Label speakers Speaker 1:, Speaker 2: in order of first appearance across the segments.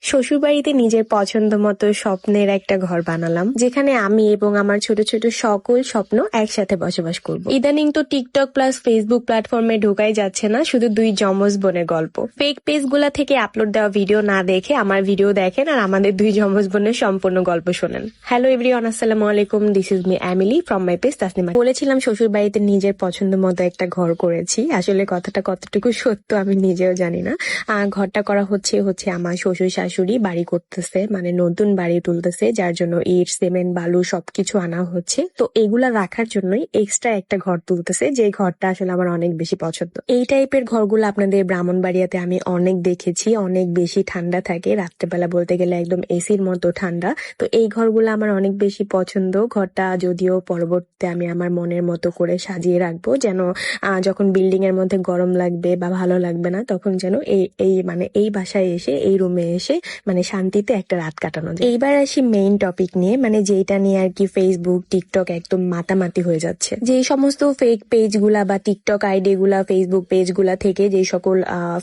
Speaker 1: শ্বশুরবাড়িতে নিজের পছন্দ মতো স্বপ্নের একটা ঘর বানালাম, যেখানে আমি এবং আমার ছোট ছোট সকল স্বপ্ন একসাথে বসবাস করব। ইদানিং তো টিকটক প্লাস ফেসবুক প্ল্যাটফর্মে ঢোকাই যাচ্ছে না, শুধু দুই যমজ বোনের গল্প। ফেক পেজ গুলা থেকে আপলোড দেওয়া ভিডিও না দেখে আমার ভিডিও দেখেন আর আমাদের দুই যমজ বোনের সম্পূর্ণ গল্প শোনেন। হ্যালো এভরিওয়ান, আসসালামু আলাইকুম, this is me Emily from my page Tasnima. বলেছিলাম শ্বশুর বাড়িতে নিজের পছন্দ মতো একটা ঘর করেছি, আসলে কথাটা কতটুকু সত্য আমি নিজেও জানি না। ঘরটা করা হচ্ছে আমার শ্বশুর শাশুড়ি বাড়ি করতেছে, মানে নতুন বাড়ি তুলতেছে, যার জন্য ইট সিমেন্ট বালু সবকিছু আনা হচ্ছে। তো এগুলা রাখার জন্যই এক্সট্রা একটা ঘর তুলতেছে, যে ঘরটা আসলে আমার অনেক বেশি পছন্দ। এই টাইপের ঘরগুলো আপনাদের ব্রাহ্মণবাড়িয়াতে আমি অনেক দেখেছি, অনেক বেশি ঠান্ডা থাকে, রাত্রেবেলা বলতে গেলে একদম এসির মতো ঠান্ডা। তো এই ঘরগুলো আমার অনেক বেশি পছন্দ। ঘরটা যদিও পরবর্তীতে আমি আমার মনের মতো করে সাজিয়ে রাখবো, যেন যখন বিল্ডিং এর মধ্যে গরম লাগবে বা ভালো লাগবে না, তখন যেন এই বাসায় এসে এই রুমে এসে মানে শান্তিতে একটা রাত কাটানো যায়। এইবার আসি মেইন টপিক নিয়ে, মানে যেটা নিয়ে আর কি ফেসবুক টিকটক একদম মাতামাতি হয়ে যাচ্ছে। যে সমস্ত ফেক পেজ গুলা বা টিকটক আইডি গুলা, ফেসবুক পেজ গুলা থেকে, যে সকল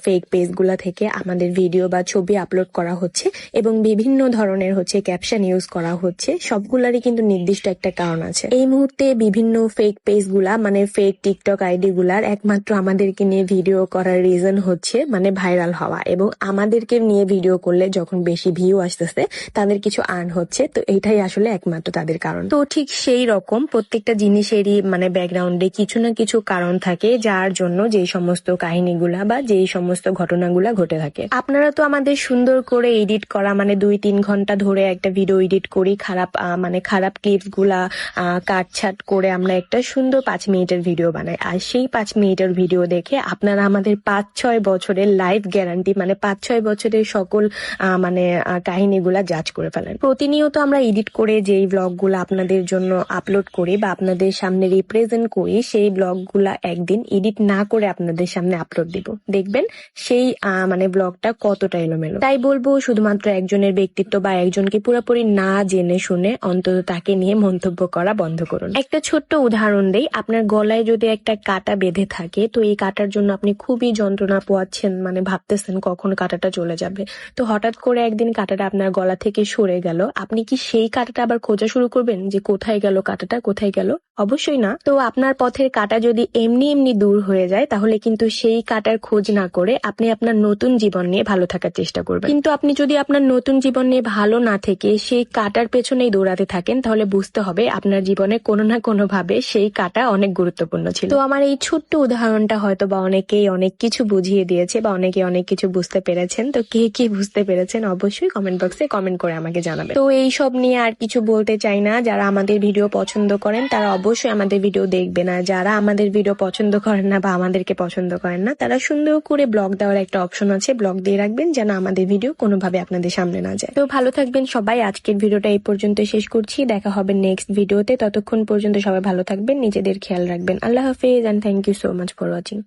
Speaker 1: ফেক পেজ গুলা থেকে আমাদের ভিডিও বা ছবি আপলোড করা হচ্ছে এবং বিভিন্ন ধরনের ক্যাপশন ইউজ করা হচ্ছে, সবগুলারই কিন্তু নির্দিষ্ট একটা কারণ আছে। এই মুহূর্তে বিভিন্ন ফেক পেজ গুলা, মানে ফেক টিকটক আইডি গুলার একমাত্র আমাদেরকে নিয়ে ভিডিও করার রিজন হচ্ছে মানে ভাইরাল হওয়া, এবং আমাদেরকে নিয়ে ভিডিও করলে যখন বেশি ভিউ আসতেছে তাদের কিছু আর্ন হচ্ছে। তো এইটাই আসলে একমাত্র তাদের কারণ। তো ঠিক সেই রকম প্রত্যেকটা জিনিসেরই মানে ব্যাকগ্রাউন্ডে কিছু না কিছু কারণ থাকে, যার জন্য যেই সমস্ত কাহিনীগুলা বা যেই সমস্ত ঘটনাগুলা ঘটে থাকে। আপনারা তো আমাদের সুন্দর করে এডিট করা, মানে 2-3 ঘন্টা ধরে একটা ভিডিও এডিট করি, খারাপ ক্লিপস গুলা কাটছাট করে আমরা একটা সুন্দর 5 মিনিটের ভিডিও বানাই। আর সেই 5 মিনিটের ভিডিও দেখে আপনারা আমাদের 5-6 বছরের লাইফ গ্যারান্টি, মানে 5-6 বছরের সকল কাহিনীগুলা জাজ করে ফেলেন। প্রতিনিয়ত আমরা এডিট করে যেই ব্লগগুলা আপনাদের জন্য আপলোড করি বা আপনাদের সামনে রিপ্রেজেন্ট করি, সেই ব্লগগুলা একদিন এডিট না করে আপনাদের সামনে আপলোড দিব, দেখবেন সেই ব্লগটা কতটা এলোমেলো। তাই বলবো, শুধুমাত্র একজনের ব্যক্তিত্ব বা একজনকে পুরোপুরি না জেনে শুনে অন্তত তাকে নিয়ে মন্তব্য করা বন্ধ করুন। একটা ছোট্ট উদাহরণ দেই, আপনার গলায় যদি একটা কাঁটা বেঁধে থাকে, তো এই কাঁটার জন্য আপনি খুবই যন্ত্রণা পোয়াচ্ছেন, মানে ভাবতেছেন কখন কাঁটাটা চলে যাবে। তো হঠাৎ করে একদিন কাঁটাটা আপনার গলা থেকে সরে গেল, আপনি কি সেই কাঁটাটা আবার খোঁজা শুরু করবেন যে কোথায় গেল কাঁটাটা, কোথায় গেল? অবশ্যই না। তো আপনার পথের কাঁটা যদি এমনি এমনি দূর হয়ে যায়, তাহলে কিন্তু সেই কাঁটার খোঁজ না করে আপনি আপনার নতুন জীবন নিয়ে ভালো থাকার চেষ্টা করবেন। কিন্তু আপনি যদি আপনার নতুন জীবন নিয়ে ভালো না থেকে সেই কাঁটার পেছনেই দৌড়াতে থাকেন, তাহলে বুঝতে হবে আপনার জীবনে কোনো না কোনো ভাবে সেই কাঁটা অনেক গুরুত্বপূর্ণ ছিল। তো আমার এই ছোট্ট উদাহরণটা হয়তো বা অনেকেই অনেক কিছু বুঝিয়ে দিয়েছে বা অনেকে অনেক কিছু বুঝতে পেরেছেন। তো কে কি বুঝতে পেরেছেন অবশ্যই কমেন্ট বক্সে কমেন্ট করে আমাকে জানাবেন। তো এই সব নিয়ে আর কিছু বলতে চাই না। যারা আমাদের ভিডিও পছন্দ করেন তারা অবশ্যই আমাদের ভিডিও দেখবেন, আর যারা আমাদের ভিডিও পছন্দ করেন না বা আমাদেরকে পছন্দ করেন না, তারা সুন্দর করে ব্লগ দেওয়ার একটা অপশন আছে, ব্লগ দিয়ে রাখবেন যেন আমাদের ভিডিও কোনোভাবে আপনাদের সামনে না যায়। তো ভালো থাকবেন সবাই, আজকের ভিডিওটা এই পর্যন্ত শেষ করছি, দেখা হবে নেক্সট ভিডিওতে। ততক্ষণ পর্যন্ত সবাই ভালো থাকবেন, নিজেদের খেয়াল রাখবেন। আল্লাহ হাফেজ, and thank you so much for watching.